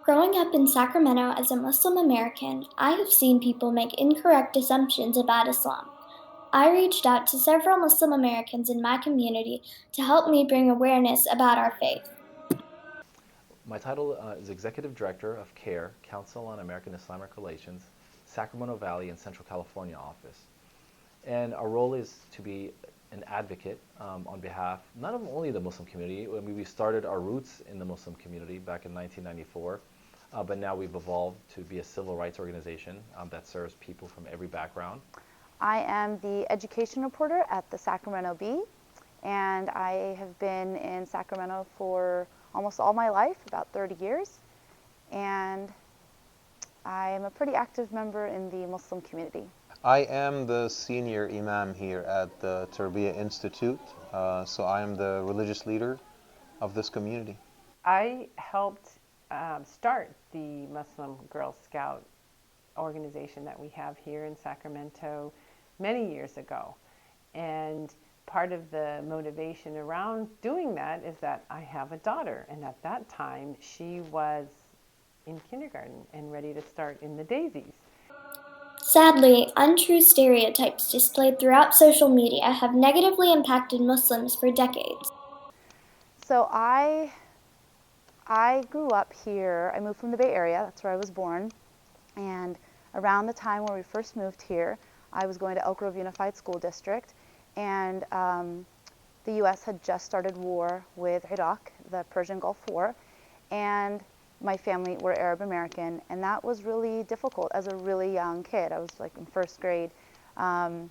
Growing up in Sacramento as a Muslim American, I have seen people make incorrect assumptions about Islam. I reached out to several Muslim Americans in my community to help me bring awareness about our faith. My title is Executive Director of CARE, Council on American Islamic Relations, Sacramento Valley and Central California office. And our role is to be an advocate on behalf not of only the Muslim community. I mean, we started our roots in the Muslim community back in 1994, but now we've evolved to be a civil rights organization that serves people from every background. I am the education reporter at the Sacramento Bee, and I have been in Sacramento for almost all my life, about 30 years, and I am a pretty active member in the Muslim community. I am the senior imam here at the Tarbiyah Institute, so I am the religious leader of this community. I helped start the Muslim Girl Scout organization that we have here in Sacramento many years ago. And part of the motivation around doing that is that I have a daughter, and at that time she was in kindergarten and ready to start in the daisies. Sadly, untrue stereotypes displayed throughout social media have negatively impacted Muslims for decades. So I grew up here. I moved from the Bay Area, that's where I was born, and around the time where we first moved here, I was going to Elk Grove Unified School District, and the U.S. had just started war with Iraq, the Persian Gulf War, and my family were Arab American, and that was really difficult as a really young kid. I was like in first grade, and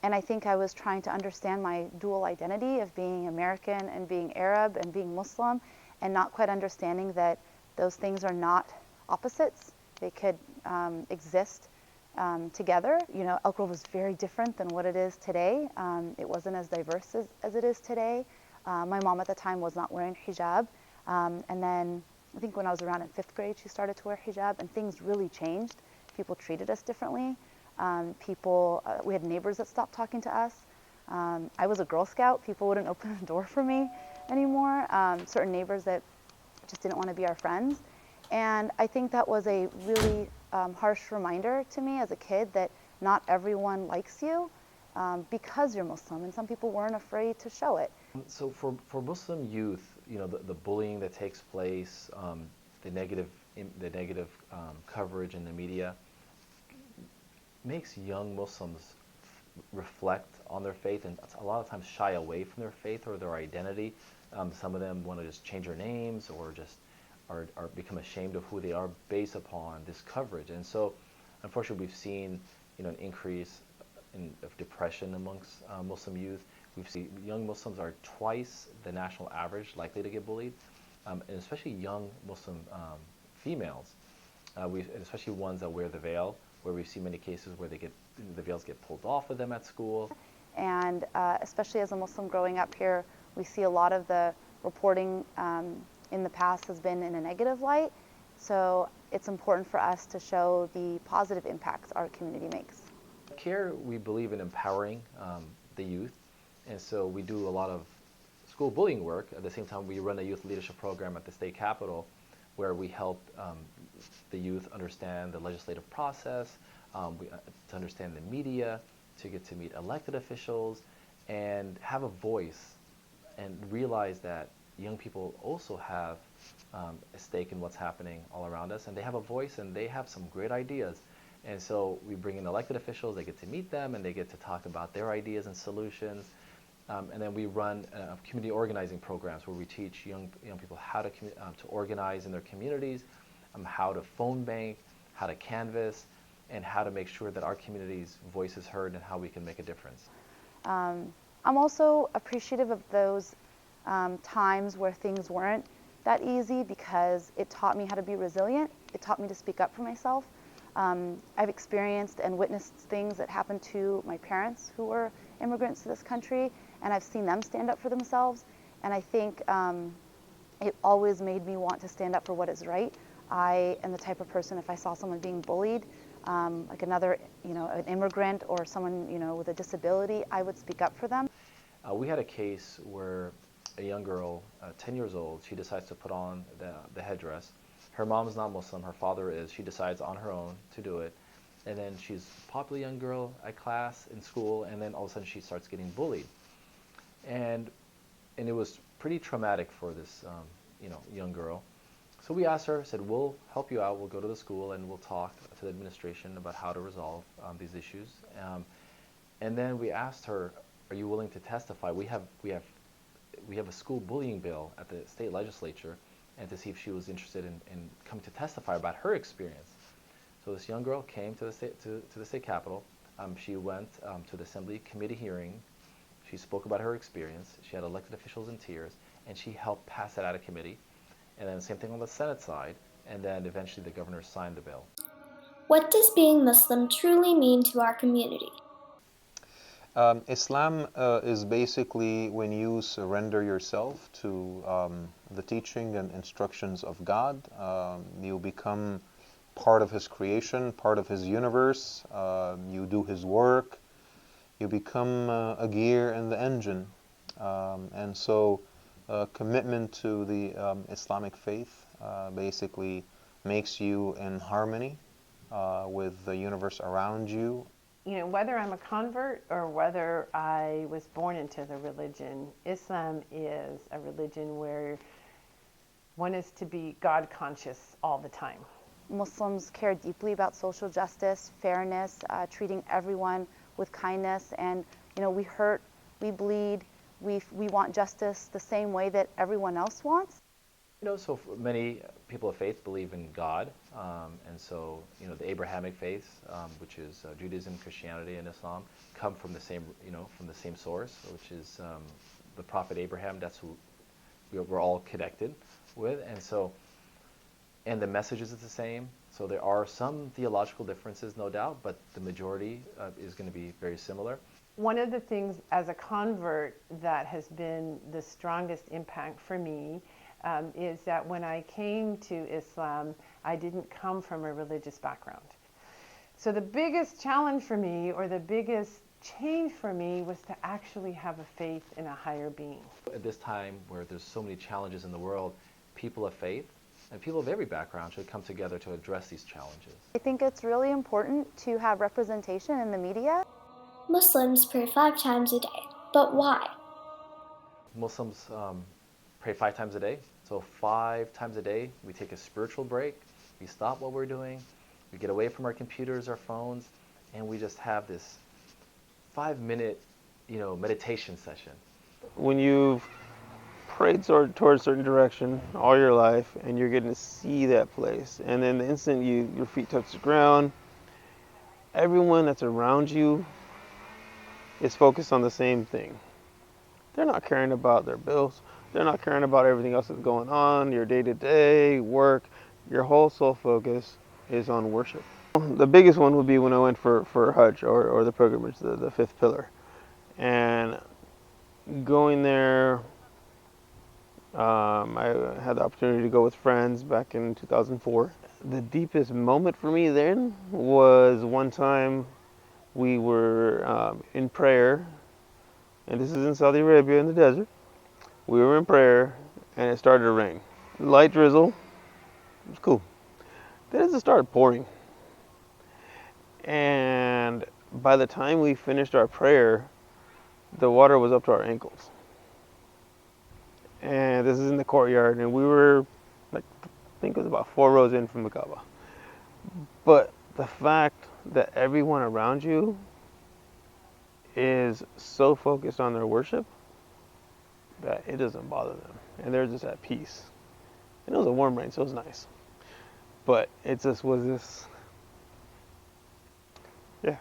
I think I was trying to understand my dual identity of being American and being Arab and being Muslim, and not quite understanding that those things are not opposites. They could exist together. You know, Elk Grove was very different than what it is today. It wasn't as diverse as it is today. My mom at the time was not wearing hijab, and then I think when I was around in 5th grade, she started to wear hijab, and things really changed. People treated us differently. We had neighbors that stopped talking to us. I was a Girl Scout. People wouldn't open the door for me anymore. Certain neighbors that just didn't want to be our friends. And I think that was a really harsh reminder to me as a kid that not everyone likes you because you're Muslim, and some people weren't afraid to show it. So for Muslim youth, you know, the bullying that takes place, the negative coverage in the media makes young Muslims reflect on their faith, and a lot of times shy away from their faith or their identity. Some of them want to just change their names or just are become ashamed of who they are based upon this coverage. And so unfortunately we've seen, you know, an increase of depression amongst Muslim youth. We've seen young Muslims are twice the national average likely to get bullied, and especially young Muslim females, especially ones that wear the veil, where we've seen many cases where the veils get pulled off of them at school. And especially as a Muslim growing up here, we see a lot of the reporting in the past has been in a negative light. So it's important for us to show the positive impacts our community makes. CARE, we believe in empowering the youth, and so we do a lot of school bullying work. At the same time, we run a youth leadership program at the state capitol where we help the youth understand the legislative process, to understand the media, to get to meet elected officials, and have a voice, and realize that young people also have a stake in what's happening all around us, and they have a voice and they have some great ideas. And so we bring in elected officials, they get to meet them and they get to talk about their ideas and solutions. And then we run community organizing programs where we teach young people how to organize in their communities, how to phone bank, how to canvass, and how to make sure that our community's voice is heard and how we can make a difference. I'm also appreciative of those times where things weren't that easy, because it taught me how to be resilient. It taught me to speak up for myself. I've experienced and witnessed things that happened to my parents who were immigrants to this country, and I've seen them stand up for themselves. And I think it always made me want to stand up for what is right. I am the type of person, if I saw someone being bullied, like another, an immigrant or someone, with a disability, I would speak up for them. We had a case where a young girl, 10 years old, she decides to put on the headdress. Her mom's not Muslim, her father is. She decides on her own to do it. And then she's a popular young girl at class, in school, and then all of a sudden she starts getting bullied. And, and it was pretty traumatic for this young girl. So we asked her, said, we'll help you out. We'll go to the school and we'll talk to the administration about how to resolve these issues. And then we asked her, are you willing to testify? We have a school bullying bill at the state legislature, and to see if she was interested in coming to testify about her experience. So this young girl came to the state capitol. She went to the assembly committee hearing. She spoke about her experience. She had elected officials in tears, and she helped pass it out of committee. And then the same thing on the Senate side, and then eventually the governor signed the bill. What does being Muslim truly mean to our community? Islam is basically when you surrender yourself to the teaching and instructions of God. You become part of His creation, part of His universe. You do His work. You become a gear in the engine. And so commitment to the Islamic faith basically makes you in harmony with the universe around you. Whether I'm a convert or whether I was born into the religion, Islam is a religion where one is to be God conscious all the time. Muslims care deeply about social justice, fairness, treating everyone with kindness, and we hurt, we bleed, we want justice the same way that everyone else wants. So many people of faith believe in God, and so the Abrahamic faith, which is Judaism, Christianity, and Islam, come from the same source, which is the Prophet Abraham. That's who we're all connected with, and the messages is the same. So there are some theological differences, no doubt, but the majority is going to be very similar. One of the things as a convert that has been the strongest impact for me is that when I came to Islam, I didn't come from a religious background. So the biggest challenge for me, or the biggest change for me, was to actually have a faith in a higher being. At this time where there's so many challenges in the world, people of faith and people of every background should come together to address these challenges. I think it's really important to have representation in the media. Muslims pray 5 times a day, but why? Muslims pray 5 times a day. So 5 times a day, we take a spiritual break. We stop what we're doing. We get away from our computers, our phones, and we just have this 5-minute, meditation session. When you've prayed towards a certain direction all your life, and you're getting to see that place, and then the instant your feet touch the ground, everyone that's around you is focused on the same thing. They're not caring about their bills. They're not caring about everything else that's going on, your day-to-day work. Your whole sole focus is on worship. The biggest one would be when I went for Hajj, or the pilgrimage, the 5th pillar. And going there, I had the opportunity to go with friends back in 2004. The deepest moment for me then was one time we were in prayer, and this is in Saudi Arabia in the desert. We were in prayer, and it started to rain. Light drizzle, it was cool. Then it just started pouring. And by the time we finished our prayer, the water was up to our ankles. And this is in the courtyard, and we were, I think it was about 4 rows in from the Kaaba. But the fact that everyone around you is so focused on their worship that it doesn't bother them, and they're just at peace. And it was a warm rain, so it was nice. But it just was this, yeah.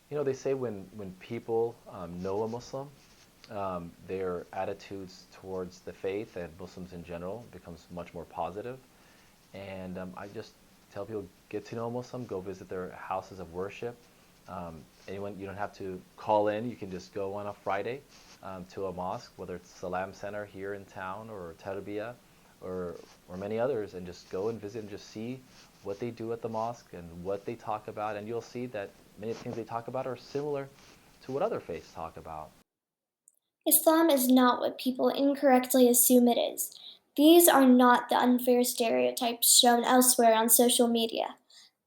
They say when people know a Muslim, their attitudes towards the faith and Muslims in general becomes much more positive. And I just tell people, get to know a Muslim, go visit their houses of worship. You don't have to call in. You can just go on a Friday to a mosque, whether it's Salam Center here in town, or Tarbiyah, or many others, and just go and visit and just see what they do at the mosque and what they talk about. And you'll see that many of the things they talk about are similar to what other faiths talk about. Islam is not what people incorrectly assume it is. These are not the unfair stereotypes shown elsewhere on social media.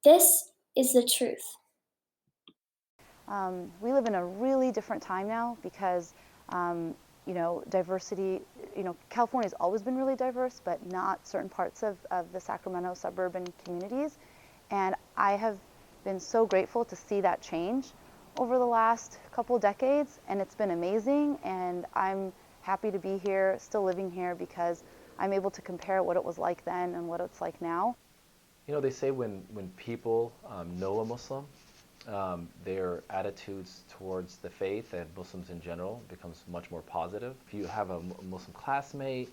This is the truth. We live in a really different time now because, diversity, California's always been really diverse, but not certain parts of the Sacramento suburban communities. And I have been so grateful to see that change over the last couple decades, and it's been amazing. And I'm happy to be here, still living here, because I'm able to compare what it was like then and what it's like now. You know, they say when people know a Muslim, their attitudes towards the faith and Muslims in general becomes much more positive. If you have a Muslim classmate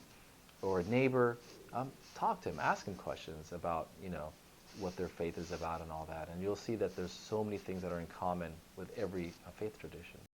or a neighbor, talk to him, ask him questions about, what their faith is about and all that. And you'll see that there's so many things that are in common with every faith tradition.